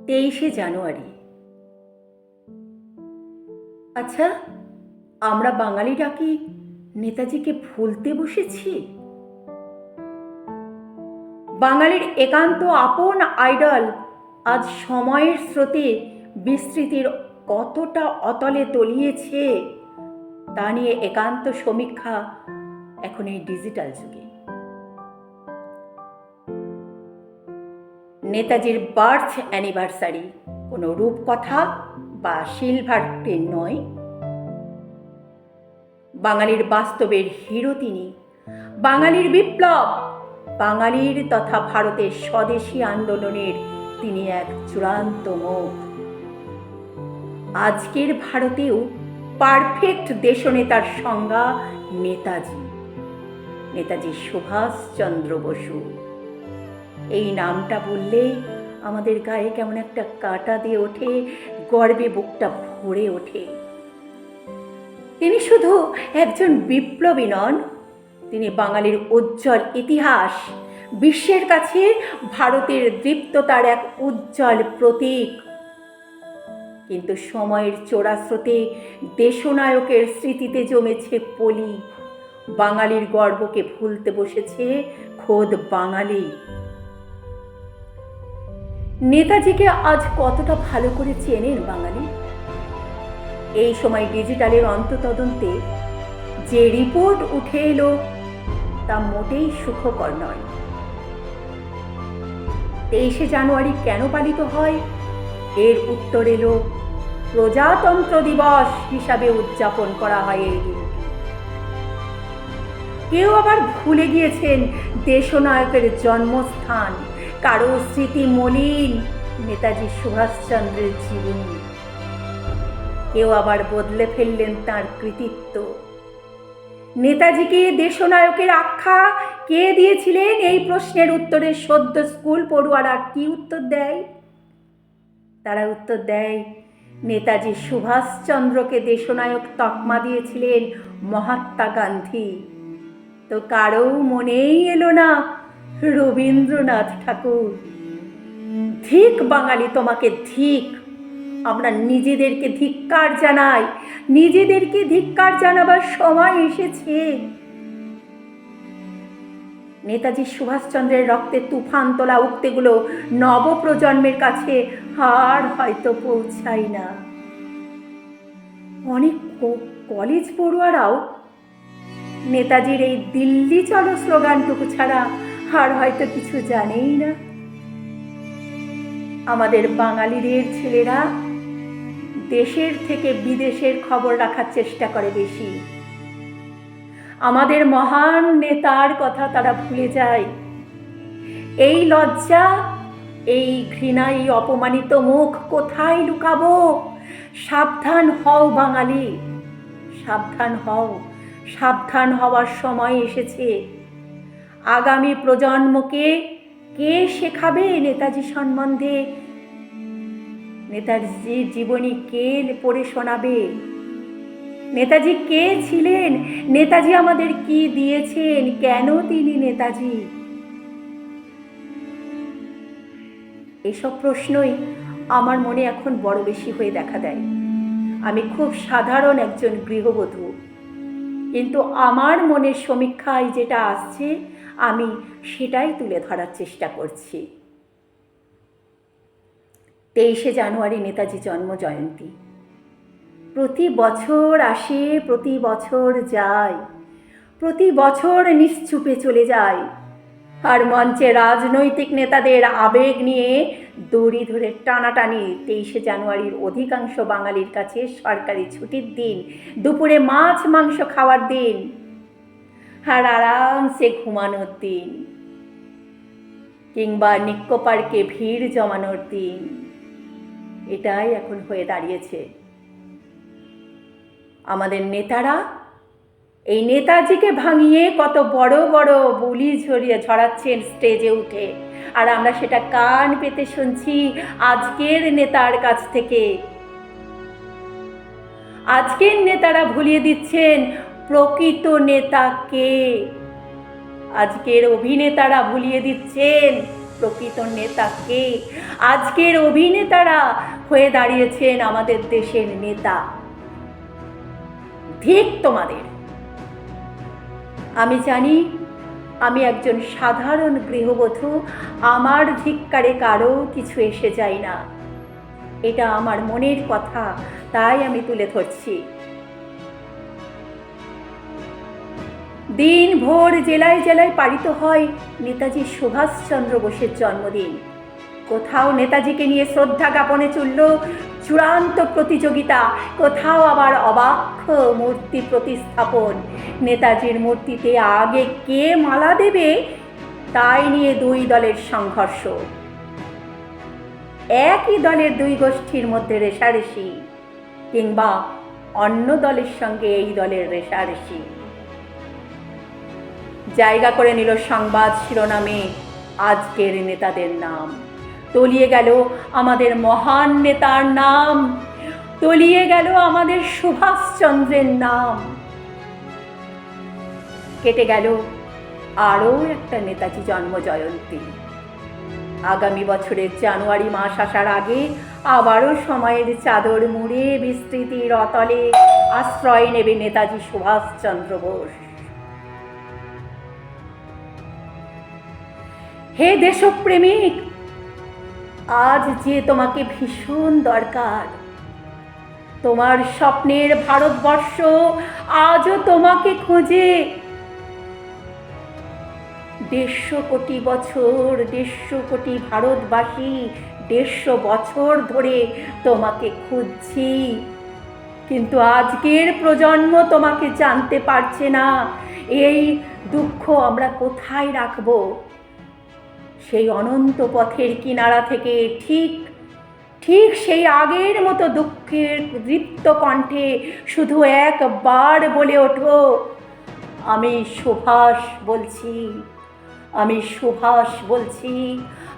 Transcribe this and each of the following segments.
23 জানুয়ারি। আচ্ছা, আমরা বাঙালিরা কি নেতাজিকে ভুলতে বসেছি? বাঙালির একান্ত আপন আইডল আজ সময়ের স্রোতে বিস্মৃতির কতটা অতলে তলিয়েছে তা নিয়ে একান্ত সমীক্ষা এখন এই ডিজিটাল যুগে। নেতাজির বার্থ অ্যানিভার্সারি কোনো রূপকথা বা সিলভার প্লেন নয়। বাঙালির বাস্তবের হিরো তিনি, বাঙালির বিপ্লব, বাঙালির তথা ভারতের স্বদেশী আন্দোলনের তিনি এক চূড়ান্ত মুখ। আজকের ভারতেও পারফেক্ট দেশনেতার সংজ্ঞা নেতাজি, নেতাজি সুভাষচন্দ্র বসু। এই নামটা বললেই আমাদের গায়ে কেমন একটা কাঁটা দিয়ে ওঠে, গর্বে বুকটা ভরে ওঠে। তিনি শুধু একজন বিপ্লবী নন, তিনি বাঙালির উজ্জ্বল ইতিহাস, বিশ্বের কাছে ভারতের দীপ্ততার এক উজ্জ্বল প্রতীক। কিন্তু সময়ের চোরা স্রোতে দেশনায়কের স্মৃতিতে জমেছে পলি, বাঙালির গর্বকে ভুলতে বসেছে খোদ বাঙালি। নেতাজিকে আজ কতটা ভালো করে চেনেন বাঙালি? এই সময় ডিজিটালের অন্ততদন্তে যে রিপোর্ট উঠে এলো তা মোটেই সুখকর নয়। 23 জানুয়ারি কেন পালিত হয়? এর উত্তর এলো প্রজাতন্ত্র দিবস হিসাবে উদযাপন করা হয় এই দিন। কেউ আবার ভুলে গিয়েছেন দেশনায়কের জন্মস্থান, কারো স্মৃতি মলিন নেতাজি সুভাষচন্দ্রের জীবনী। কেউ আবার বদলে ফেললেন তাঁর কৃতিত্ব। নেতাজিকে দেশনায়কের আখ্যা কে দিয়েছিলেন? এই প্রশ্নের উত্তরে সদ্য স্কুল পড়ুয়ারা কি উত্তর দেয়? তারা উত্তর দেয়, নেতাজি সুভাষচন্দ্রকে দেশনায়ক তকমা দিয়েছিলেন মহাত্মা গান্ধী। তো কারও মনেই এলো না রবীন্দ্রনাথ ঠাকুর। ধিক বাঙালি তোমাকে ধিক। আমরা নিজেদেরকে ধিক্কার জানাই, নিজেদেরকে ধিক্কার জানাবার সময় এসেছে। নেতাজি সুভাষচন্দ্রের রক্তে তুফান তোলা উক্তিগুলো নবপ্রজন্মের কাছে আর হয়তো পৌঁছায় না। অনেক কলেজ পড়ুয়ারাও নেতাজির এই দিল্লি চলো স্লোগানটুকু ছাড়া আর হয়তো কিছু জানেই না। আমাদের বাঙালিদের ছেলেরা দেশের থেকে বিদেশের খবর রাখার চেষ্টা করে বেশি। আমাদের মহান নেতার কথা তারা ভুলে যায়। এই লজ্জা, এই ঘৃণা, এই অপমানিত মুখ কোথায় লুকাবো? সাবধান হও বাঙালি, সাবধান হও। সাবধান হওয়ার সময় এসেছে। আগামী প্রজন্মকে কে শেখাবে নেতাজি সম্বন্ধে? নেতাজির জীবনী কে পড়ে শোনাবে? নেতাজি কে ছিলেন? নেতাজি আমাদের কি দিয়েছেন? কেন তিনি নেতাজি? এসব প্রশ্নই আমার মনে এখন বড় বেশি হয়ে দেখা দেয়। আমি খুব সাধারণ একজন গৃহবধূ, কিন্তু আমার মনের সমীক্ষায় যেটা আসছে আমি সেটাই তুলে ধরার চেষ্টা করছি। 23 জানুয়ারি নেতাজি জন্ম জয়ন্তী। প্রতি বছর আসে, প্রতি বছর যায়, প্রতি বছর নিশ্চুপে চলে যায়। আর মঞ্চে রাজনৈতিক নেতাদের আবেগ নিয়ে দড়ি ধরে টানাটানি। 23 জানুয়ারির অধিকাংশ বাঙালির কাছে সরকারি ছুটির দিন, দুপুরে মাছ মাংস খাওয়ার দিন, আর আরামসে ঘুমানোর দিন, কিংবা নিক্কো পার্কে ভিড় জমানোর দিন। এটাই এখন হয়ে দাঁড়িয়েছে। আমাদের নেতারা এই নেতাজিকে ভাঙিয়ে কত বড় বড় বুলি ঝরাচ্ছেন স্টেজে উঠে, আর আমরা সেটা কান পেতে শুনছি আজকের নেতার কাছ থেকে। আজকের নেতারা ভুলিয়ে দিচ্ছেন প্রকৃত নেতা কে। আজকের অভিনেতারা ভুলিয়ে দিচ্ছেন প্রকৃত নেতা কে? আজকের অভিনেতারা হয়ে দাঁড়িয়েছেন আমাদের দেশের নেতা। ধিক তোমাদের। আমি জানি আমি একজন সাধারণ গৃহবধূ, আমার ধিক্কারে কারো কিছু এসে যায় না। এটা আমার মনের কথা, তাই আমি তুলে ধরছি। দিনভর জেলায় জেলায় পালিত হয় নেতাজি সুভাষচন্দ্র বোসের জন্মদিন। কোথাও নেতাজিকে নিয়ে শ্রদ্ধা জ্ঞাপনে চলল চূড়ান্ত প্রতিযোগিতা, কোথাও আবার অবাক্ষ মূর্তি প্রতিস্থাপন। নেতাজির মূর্তিতে আগে কে মালা দেবে তাই নিয়ে দুই দলের সংঘর্ষ। একই দলের দুই গোষ্ঠীর মধ্যে রেষারেষি, কিংবা অন্য দলের সঙ্গে এই দলের রেষারেষি। জায়গা করে নিল সংবাদ শিরোনামে আজকের নেতাদের নাম। তলিয়ে গেল আমাদের মহান নেতার নাম, তলিয়ে গেল আমাদের সুভাষচন্দ্রের নাম। কেটে গেল আরও একটা নেতাজি জন্মজয়ন্তী। আগামী বছরের জানুয়ারি মাস আসার আগে আবারও সময়ের চাদর মুড়ে বিস্তৃতির অতলে আশ্রয় নেবে নেতাজি সুভাষচন্দ্র বোস। হে দেশপ্রেমিক, আজ যে তোমাকে ভীষণ দরকার। তোমার স্বপ্নের ভারতবর্ষ আজও তোমাকে খোঁজে। 150 কোটি বছর, 150 কোটি ভারতবাসী 150 বছর ধরে তোমাকে খুঁজছি, কিন্তু আজকের প্রজন্ম তোমাকে জানতে পারছে না। এই দুঃখ আমরা কোথায় রাখবো? সেই অনন্ত পথের কিনারা থেকে ঠিক সেই আগের মতো দুঃখের দীপ্ত কণ্ঠে শুধু একবার বলে ওঠো, আমি সুভাষ বলছি, আমি সুভাষ বলছি,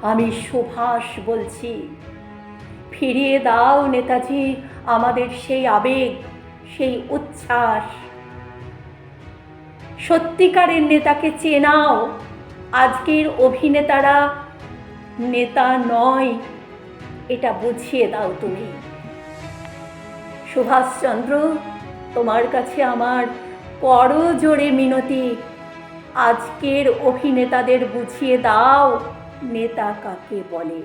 আমি সুভাষ বলছি। ফিরিয়ে দাও নেতাজি আমাদের সেই আবেগ, সেই উচ্ছ্বাস। সত্যিকারের নেতাকে চেনাও। আজকের অভিনেতারা নেতা নয়, এটা বুঝিয়ে দাও তুমি। সুভাষচন্দ্র, তোমার কাছে আমার করজোড়ে মিনতি, আজকের অভিনেতাদের বুঝিয়ে দাও নেতা কাকে বলে।